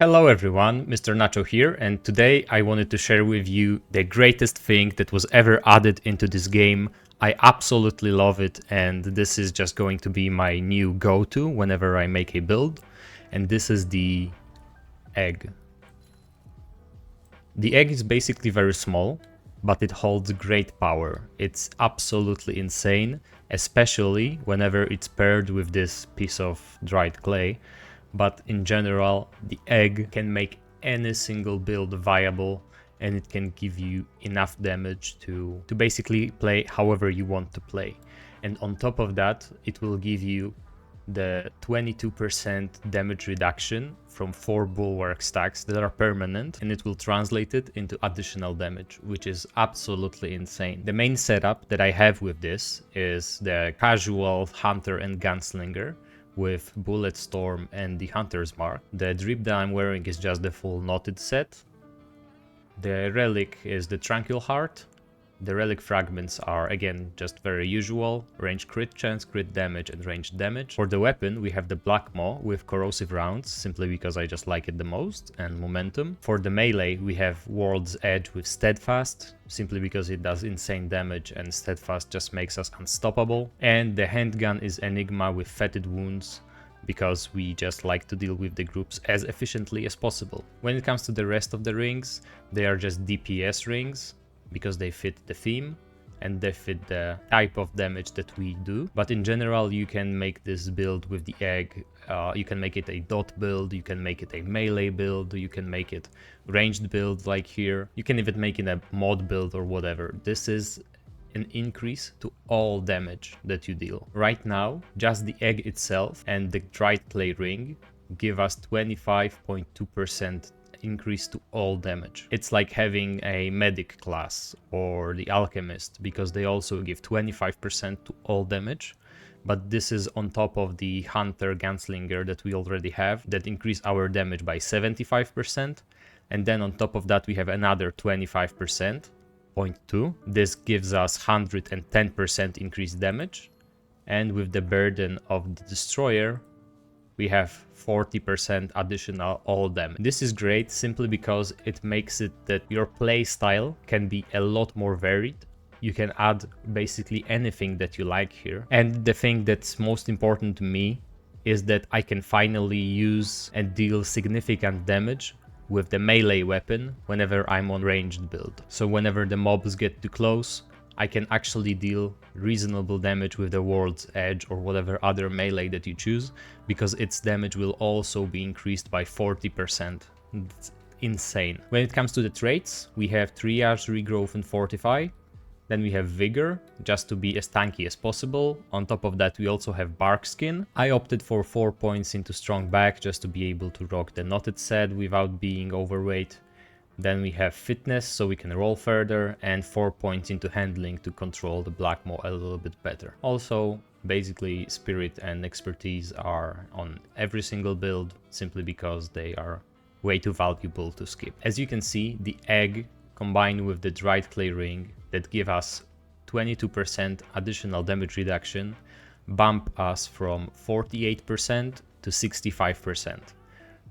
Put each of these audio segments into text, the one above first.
Hello everyone, Mr. Nacho here, and today I wanted to share with you the greatest thing that was ever added into this game. I absolutely love it, and this is just going to be my new go-to whenever I make a build, and this is the egg. The egg is basically very small, but it holds great power. It's absolutely insane, especially whenever it's paired with this piece of dried clay. But in general, the egg can make any single build viable, and it can give you enough damage to basically play however you want to play. And on top of that, it will give you the 22% damage reduction from 4 bulwark stacks that are permanent, and it will translate it into additional damage, which is absolutely insane. The main setup that I have with this is the casual hunter and gunslinger with bullet storm and the hunter's mark. The drip that I'm wearing is just the full knotted set. The relic is the tranquil heart. The relic fragments are again just very usual, range crit chance, crit damage and range damage. For the weapon we have the black maw with corrosive rounds, simply because I just like it the most, and momentum. For the melee we have world's edge with steadfast, simply because it does insane damage and steadfast just makes us unstoppable. And the handgun is enigma with fetid wounds, because we just like to deal with the groups as efficiently as possible. When it comes to the rest of the rings, they are just DPS rings, because they fit the theme and they fit the type of damage that we do. But in general, you can make this build with the egg. You can make it a dot build, you can make it a melee build, you can make it ranged build like here. You can even make it a mod build or whatever. This is an increase to all damage that you deal. Right now, just the egg itself and the dried clay ring give us 25.2% increase to all damage. It's like having a medic class or the alchemist, because they also give 25% to all damage. But this is on top of the hunter gunslinger that we already have, that increase our damage by 75%. And then on top of that we have another 25%, 0.2. This gives us 110% increased damage. And with the burden of the destroyer, we have 40% additional all damage. This is great simply because it makes it that your play style can be a lot more varied. You can add basically anything that you like here. And the thing that's most important to me is that I can finally use and deal significant damage with the melee weapon whenever I'm on ranged build. So whenever the mobs get too close, I can actually deal reasonable damage with the World's Edge or whatever other melee that you choose, because its damage will also be increased by 40%. It's insane. When it comes to the traits, we have Triage, Regrowth and Fortify. Then we have Vigor, just to be as tanky as possible. On top of that we also have Bark Skin. I opted for 4 points into Strong Back just to be able to rock the knotted set without being overweight. Then we have Fitness, so we can roll further, and 4 points into Handling to control the Black Maw a little bit better. Also, basically Spirit and Expertise are on every single build, simply because they are way too valuable to skip. As you can see, the egg combined with the dried clay ring that give us 22% additional damage reduction bump us from 48% to 65%.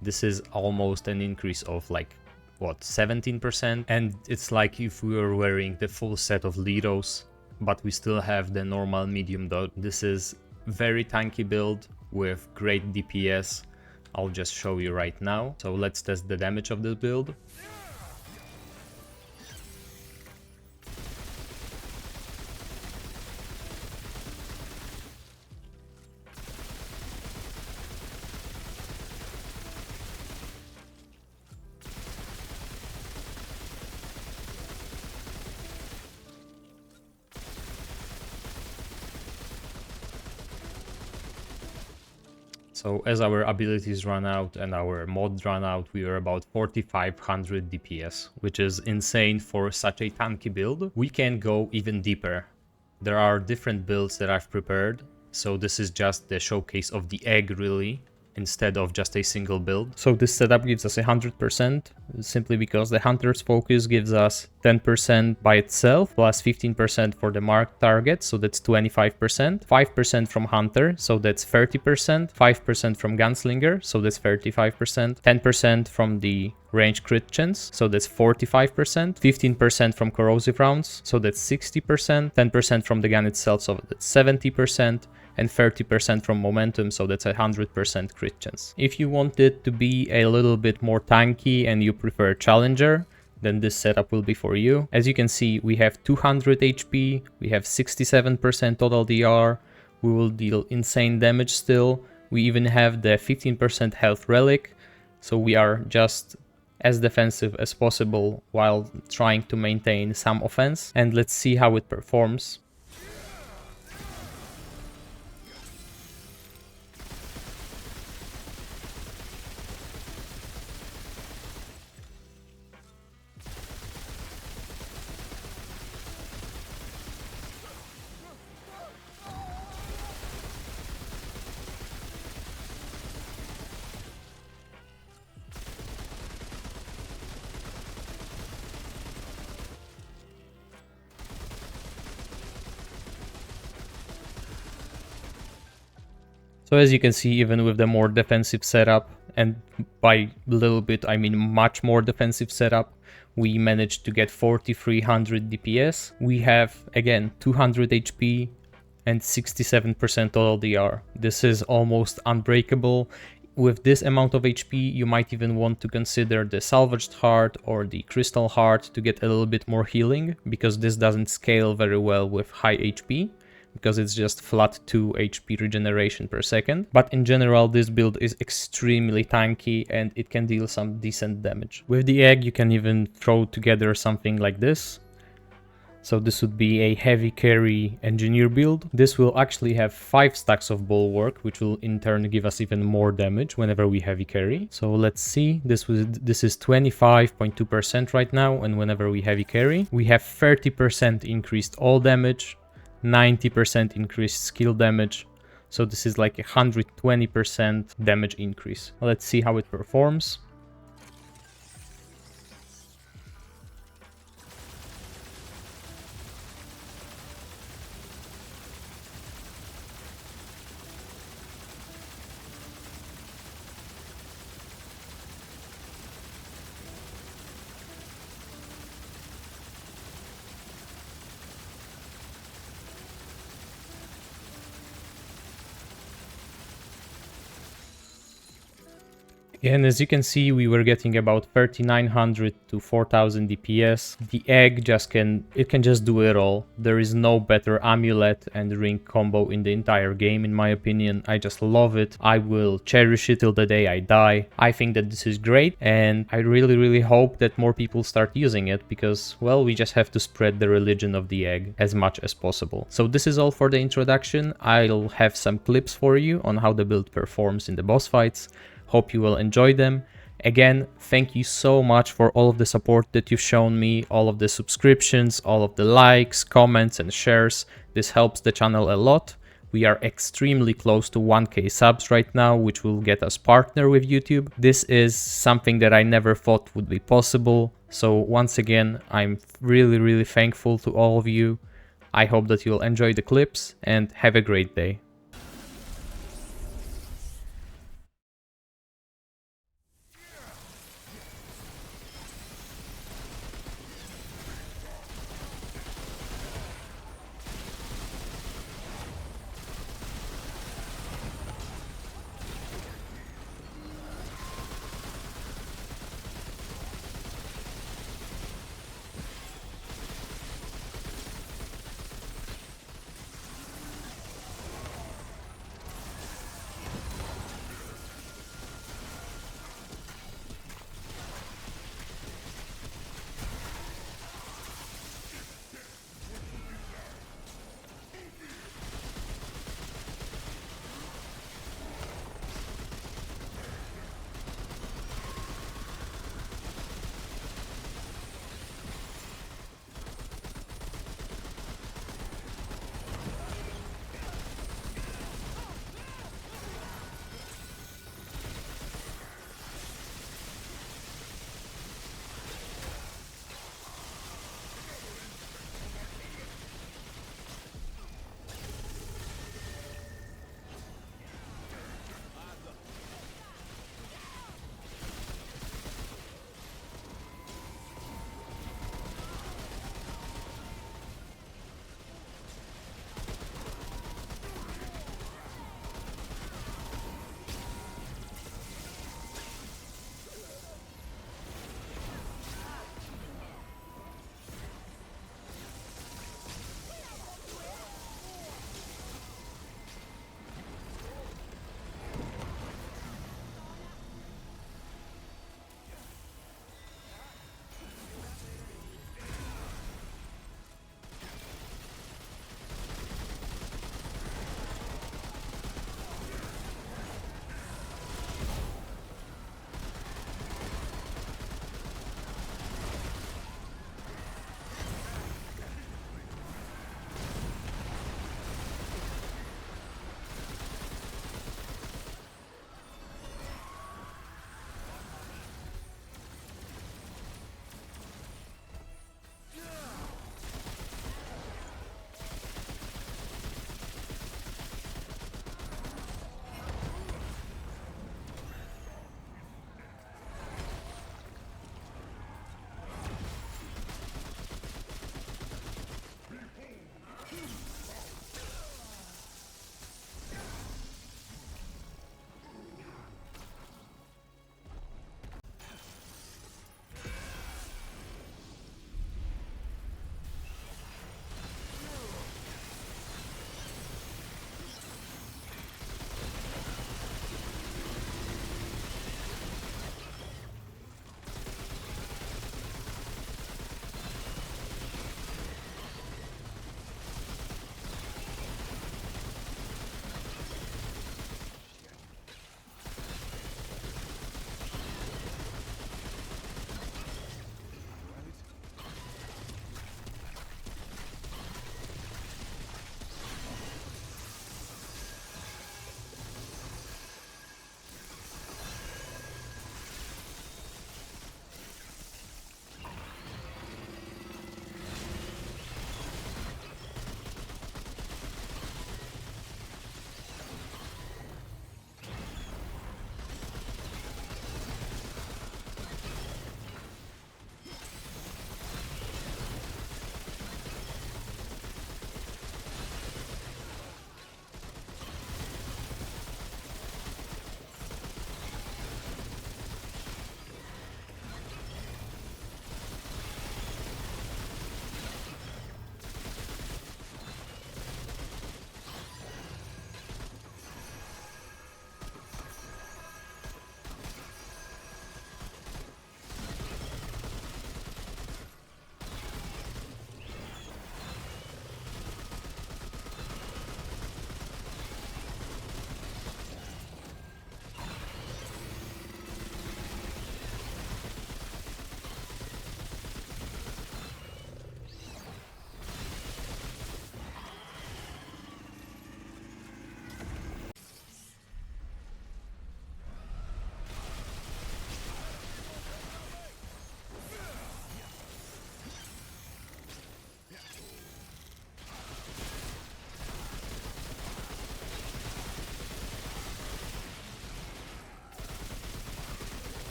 This is almost an increase of like, what, 17%? And it's like if we were wearing the full set of Liros, but we still have the normal medium dot. This is very tanky build with great DPS. I'll just show you right now. So let's test the damage of this build. So as our abilities run out and our mods run out, we are about 4500 DPS, which is insane for such a tanky build. We can go even deeper. There are different builds that I've prepared, so this is just the showcase of the egg really. instead of just a single build. So this setup gives us 100% simply because the Hunter's Focus gives us 10% by itself plus 15% for the marked target, so that's 25%, 5% from Hunter, so that's 30%, 5% from Gunslinger, so that's 35%, 10% from the range crit chance, so that's 45%, 15% from corrosive rounds, so that's 60%, 10% from the gun itself, so that's 70%, and 30% from momentum, so that's 100% crit chance. If you want it to be a little bit more tanky and you prefer Challenger, then this setup will be for you. As you can see, we have 200 HP, we have 67% total DR, we will deal insane damage still, we even have the 15% health relic, so we are just as defensive as possible while trying to maintain some offense. And let's see how it performs. So as you can see, even with the more defensive setup, and by little bit I mean much more defensive setup, we managed to get 4300 DPS. We have again 200 HP and 67% total DR. This is almost unbreakable. With this amount of HP, you might even want to consider the Salvaged Heart or the Crystal Heart to get a little bit more healing, because this doesn't scale very well with high HP, because it's just flat 2 HP regeneration per second. But in general, this build is extremely tanky and it can deal some decent damage. With the egg, you can even throw together something like this. So this would be a heavy carry engineer build. This will actually have 5 stacks of bulwark, which will in turn give us even more damage whenever we heavy carry. So let's see, this is 25.2% right now, and whenever we heavy carry, we have 30% increased all damage, 90% increased skill damage. So this is like 120% damage increase. Let's see how it performs. And as you can see, we were getting about 3900 to 4000 DPS. The egg can just do it all. There is no better amulet and ring combo in the entire game, in my opinion. I just love it. I will cherish it till the day I die. I think that this is great, and I really hope that more people start using it, because, well, we just have to spread the religion of the egg as much as possible. So this is all for the introduction. I'll have some clips for you on how the build performs in the boss fights. Hope you will enjoy them. Again, thank you so much for all of the support that you've shown me, all of the subscriptions, all of the likes, comments and shares. This helps the channel a lot. We are extremely close to 1K subs right now, which will get us partner with YouTube. This is something that I never thought would be possible. So once again, I'm really thankful to all of you. I hope that you'll enjoy the clips and have a great day.